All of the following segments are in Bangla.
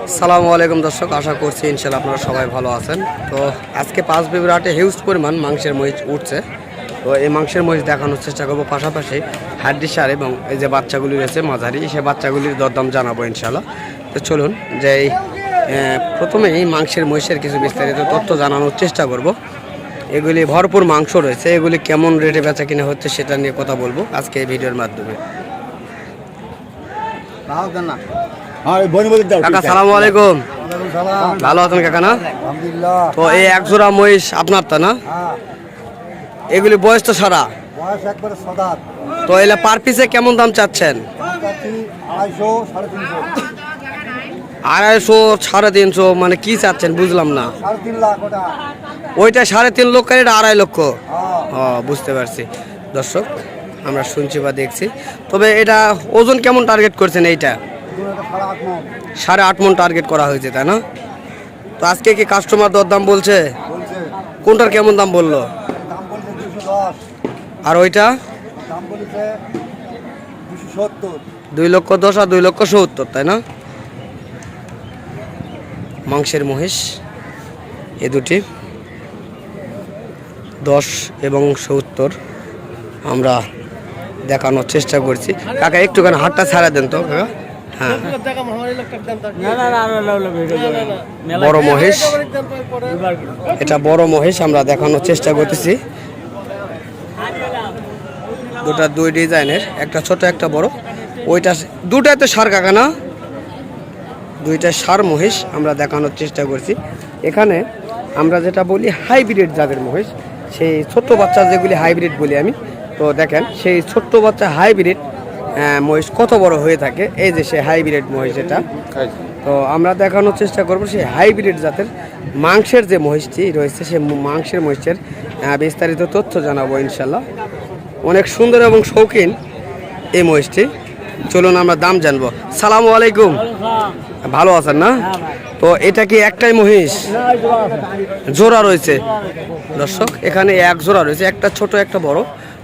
আসসালামু আলাইকুম দর্শক, আশা করছি ইনশাআল্লাহ আপনারা সবাই ভালো আছেন। তো আজকে 5 ফেব্রুয়ারি হাটে হিউজ পরিমাণ মাংসের মহিষ উঠছে। তো এই মাংসের মহিষ দেখানোর চেষ্টা করবো, পাশাপাশি হাড্ডি সার এবং এই যে বাচ্চাগুলি রয়েছে মাঝারি, সেই বাচ্চাগুলির দরদাম জানাবো ইনশাআল্লাহ। তো চলুন যে প্রথমে এই মাংসের মহিষের কিছু বিস্তারিত তথ্য জানানোর চেষ্টা করব। এগুলি ভরপুর মাংস রয়েছে, এগুলি কেমন রেটে বেচা কিনা হচ্ছে সেটা নিয়ে কথা বলবো আজকে এই ভিডিওর মাধ্যমে। কাকা সালামু আলাইকুম। ভালো আছেন কাকা? না তো এই এক জোড়া মহিষ আপনার তা না? এগুলি বয়স তো সারা, তো এলা পার পিসে কেমন দাম চাচ্ছেন? 250 350, মানে কি চাচ্ছেন বুঝলাম না। ওইটা 3.5 লক্ষ, এটা 2.5 লক্ষ। বুঝতে পারছি দর্শক, আমরা শুনছি বা দেখছি। তবে এটা ওজন কেমন টার্গেট করছেন? এইটা 8.5 মণ টার্গেট করা হয়েছে, তাই না? তো আজকে কি কাস্টমার দরদাম বলছে? কোনটার কেমন দাম বললো? আর ওইটা 2,10,000 আর 2,70,000, তাই না? মাংসের মহিষ এ দুটি 10 এবং 70 আমরা দেখানোর চেষ্টা করছি। কাকা একটুখানি হাতটা ছাড়া দেন তো কাকা। হ্যাঁ, বড় মহিষ, এটা বড় মহিষ আমরা দেখানোর চেষ্টা করতেছি। দুটা দুই ডিজাইনের, একটা ছোট একটা বড়। ওইটা দুটাই তো সার কাকা না? দুইটা সার মহিষ আমরা দেখানোর চেষ্টা করছি। এখানে আমরা যেটা বলি হাইব্রিড জাতের মহিষ, সেই ছোট্ট বাচ্চা যেগুলি হাইব্রিড বলি আমি। তো দেখেন সেই ছোট্ট বাচ্চা হাইব্রিড মহিষ কত বড় হয়ে থাকে। এই যে সেই হাইব্রিড মহিষ, এটা তো আমরা দেখানোর চেষ্টা করব। সেই হাইব্রিড জাতের মাংসের যে মহিষটি রয়েছে, সেই মাংসের মহিষের বিস্তারিত তথ্য জানাবো ইনশাল্লাহ। অনেক সুন্দর এবং শৌখিন এই মহিষটি। চলুন আমরা দাম জানবো। সালামু আলাইকুম, ভালো আছেন না? তো এটা কি একটাই মহিষ? জোড়া রয়েছে দর্শক, এখানে এক জোড়া রয়েছে, একটা ছোট একটা বড়।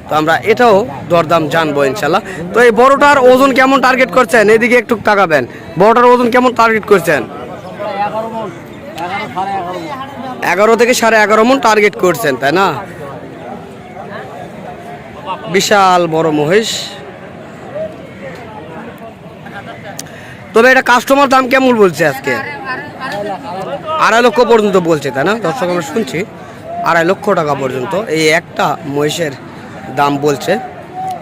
তো আমরা এটাও দরদাম জানবো ইনশাল্লাহ। তো এই বড়টার ওজন কেমন টার্গেট করছেন? এদিকে একটু তাকাবেন। বড়টার ওজন কেমন টার্গেট করছেন? 11 থেকে 11.5 মণ টার্গেট করছেন, তাই না? বিশাল বড় মহিষ। তবে এটা কাস্টমার দাম কেমন বলছে আজকে? 2.5 লক্ষ পর্যন্ত বলছে, তাই না দর্শক? আমরা শুনছি 2.5 লক্ষ টাকা পর্যন্ত এই একটা মহিষের দাম বলছে।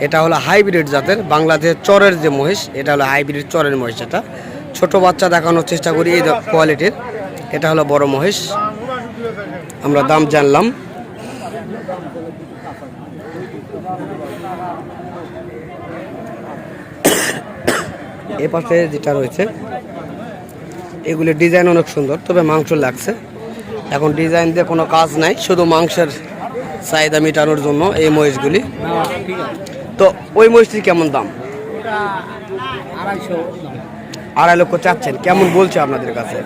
এটা হলো হাইব্রিড জাতের বাংলাদেশের চরের যে মহিষ, এটা হলো হাইব্রিড চরের মহিষ। এটা ছোট বাচ্চা দেখানোর চেষ্টা করি এই কোয়ালিটির। এটা হলো বড় মহিষ, আমরা দাম জানলাম। এ পাশে যেটা রয়েছে এগুলির ডিজাইন অনেক সুন্দর, তবে মাংস লাগছে। এখন ডিজাইন দিয়ে কোনো কাজ নাই, শুধু মাংসের চাহিদা মেটানোর জন্য এই মহিষগুলি। তো ওই মহিষটির কেমন দাম? 2.5 লক্ষ চাচ্ছেন। কেমন বলছে আপনাদের কাছে?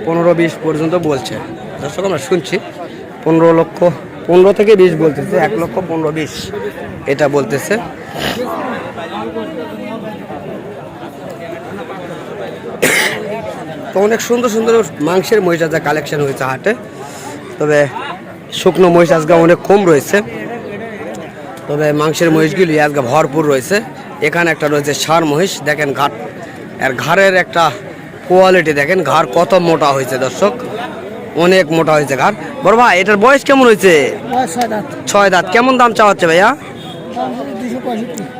15-20 পর্যন্ত বলছে দর্শক, আমরা শুনছি 15 লক্ষ, 15 থেকে 20 বলতেছে। 1 লক্ষ 15-20 এটা বলতেছে। তো অনেক সুন্দর সুন্দর মাংসের মহিষ যা কালেকশন হয়েছে হাটে। তবে শুকনো মহিষ আজকে অনেক কম রয়েছে, তবে মাংসের মহিষগুলি আজকে ভরপুর রয়েছে। এখানে একটা রয়েছে ষাঁড় মহিষ, দেখেন ঘাট আর ঘাড়ের একটা কোয়ালিটি দেখেন, ঘাড় কত মোটা হয়েছে দর্শক, অনেক মোটা হয়েছে ঘাড়। বড় ভাই এটার বয়স কেমন হয়েছে? 6 দাঁত। কেমন দাম চাওয়াচ্ছে ভাইয়া?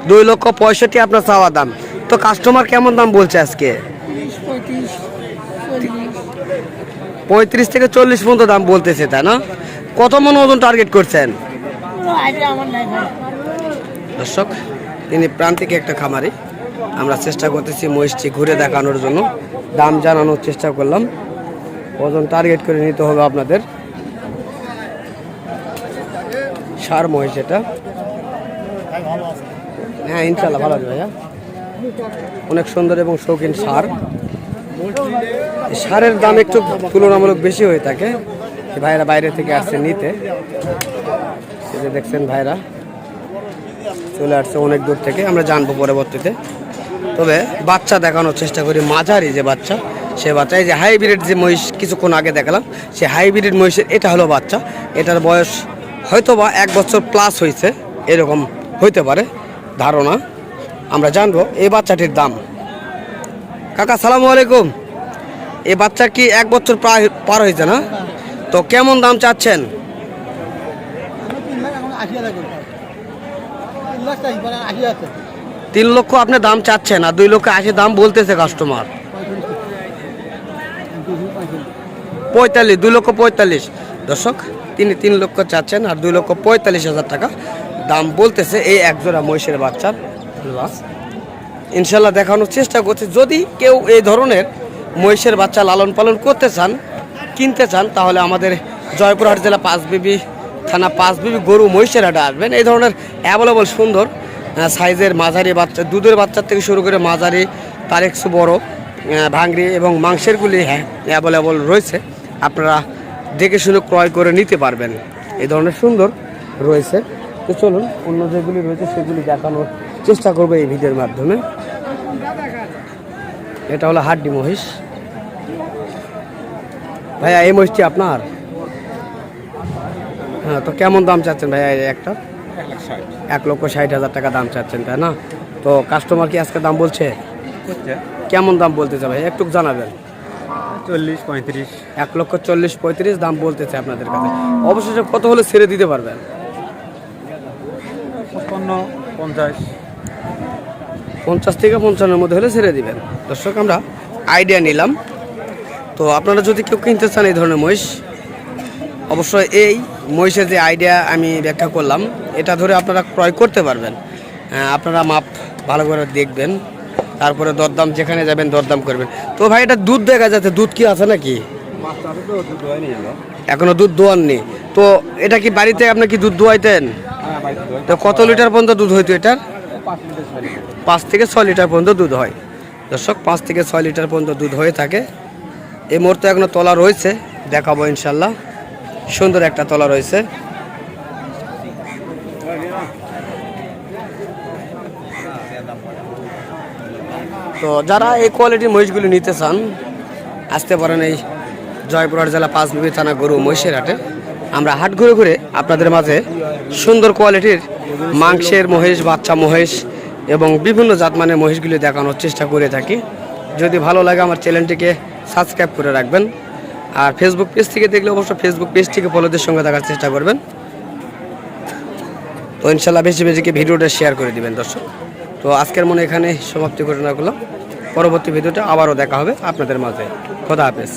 2,65,000 আপনার চাওয়া দাম। তো কাস্টমার কেমন দাম বলছে আজকে? 35 থেকে 40 পর্যন্ত দাম বলতেছে, তাই না? কত মণ ওজন টার্গেট করছেন দর্শক? তিনি প্রান্তিক একটা খামারি, আমরা চেষ্টা করতেছি মহিষটি ঘুরে দেখানোর জন্য, দাম জানানোর চেষ্টা করলাম। ওজন টার্গেট করে নিতে হবে আপনাদের। ষাঁড় মহিষ এটা। হ্যাঁ ইনশাল্লাহ ভালো আছে ভাইয়া, অনেক সুন্দর এবং শৌখিন ষাঁড়। ষাঁড়ের দাম একটু তুলনামূলক বেশি হয়ে থাকে। ভাইরা বাইরে থেকে আসছে নিতে, দেখছেন ভাইরা চলে আসছে অনেক দূর থেকে। আমরা জানবো পরবর্তীতে। তবে বাচ্চা দেখানোর চেষ্টা করি, মাঝারি যে বাচ্চা সে বাচ্চা। এই যে হাইব্রিড যে মহিষ কিছুক্ষণ আগে দেখালাম, সে হাইব্রিড মহিষের এটা হলো বাচ্চা। এটার বয়স হয়তো বা 1 বছর প্লাস হয়েছে, এরকম হইতে পারে ধারণা। আমরা জানবো এই বাচ্চাটির দাম। কাকা সালামু আলাইকুম। এই বাচ্চার কি 1 বছর প্রায় পার হয়েছে না? তো কেমন দাম চাচ্ছেন? 3 লক্ষ আপনি দাম চাচ্ছেন, আর 2 লক্ষ 80 দাম বলতেছে কাস্টমার। 45, 2 লক্ষ 45। দর্শক, তিনি 3 লক্ষ চাচ্ছেন আর 2 লক্ষ 45,000 টাকা দাম বলতেছে এই একজোড়া মহিষের বাচ্চার। ইনশাল্লাহ দেখানোর চেষ্টা করছি। যদি কেউ এই ধরনের মহিষের বাচ্চা লালন পালন করতে চান, কিনতে চান, তাহলে আমাদের জয়পুরহাট জেলা পাঁচবিবি থানা পাঁচবিবি গরু মহিষের হাটে আসবেন। এই ধরনের অ্যাভেলেবল সুন্দর সাইজের মাঝারি বাচ্চা, দুধের বাচ্চার থেকে শুরু করে মাঝারি, তার একটু বড়, ভাঙড়ি এবং মাংসেরগুলি অ্যাভেলেবল রয়েছে। আপনারা দেখে শুনে ক্রয় করে নিতে পারবেন। এই ধরনের সুন্দর রয়েছে। তো চলুন অন্য যেগুলি রয়েছে সেগুলি দেখানোর চেষ্টা করবো এই ভিডিওর মাধ্যমে। এটা হলো হাড্ডি মহিষ। ভাইয়া এই মহিষটি আপনার? হ্যাঁ, তো কেমন দাম চাচ্ছেন ভাইয়া একটা? 1,60,000 টাকা দাম চাচ্ছেন, তাই না? তো কাস্টমার কি আজকে দাম বলছে? কেমন দাম বলতেছে ভাই একটু জানাবেন। 40-35। 1,40,000-35 দাম বলতেছে আপনাদের কাছে। অবশেষে কত হলে ছেড়ে দিতে পারবেন? 55-50। 50 থেকে 55-এর মধ্যে হলে ছেড়ে দিবেন। দর্শক, আমরা আইডিয়া নিলাম। তো আপনারা যদি কেউ কিনতে চান এই ধরনের মহিষ, অবশ্যই এই মহিষের যে আইডিয়া আমি ব্যাখ্যা করলাম এটা ধরে আপনারা ক্রয় করতে পারবেন। আপনারা মাপ ভালো করে দেখবেন, তারপরে দরদাম, যেখানে যাবেন দরদাম করবেন। তো ভাই এটা দুধ দেখা যাচ্ছে, দুধ কি আছে নাকি? এখনো দুধ দোয়াননি। তো এটা কি বাড়িতে আপনি কি দুধ দোয়াইতেন? তো কত লিটার পর্যন্ত দুধ হইতো এটার? 5 থেকে 6 লিটার পর্যন্ত দুধ হয়। দর্শক, 5 থেকে 6 লিটার পর্যন্ত দুধ হয়ে থাকে। এই মুহূর্তে এখনো তলা রয়েছে, দেখাবো ইনশাল্লাহ। সুন্দর একটা তলা রয়েছে। তো যারা এই কোয়ালিটির মহিষগুলি নিতে চান আসতে পারেন এই জয়পুরহাট জেলা পাঁচবিবি থানা গরু মহিষের হাটে। আমরা হাট ঘুরে ঘুরে আপনাদের মাঝে সুন্দর কোয়ালিটির মাংসের মহিষ, বাচ্চা মহিষ এবং বিভিন্ন জাতমানের মহিষগুলি দেখানোর চেষ্টা করে থাকি। যদি ভালো লাগে আমার চ্যানেলটিকে সাবস্ক্রাইব করে রাখবেন। আর ফেসবুক পেজ থেকে দেখলে অবশ্যই ফেসবুক পেজটিকে ফলোদের সঙ্গে দেখার চেষ্টা করবেন। তো ইনশাল্লাহ বেশি বেশিকে ভিডিওটা শেয়ার করে দিবেন দর্শক। তো আজকের মনে এখানে সমাপ্তি ঘোষণা করলাম। পরবর্তী ভিডিওটা আবারও দেখা হবে আপনাদের মাঝে। খোদা হাফেজ।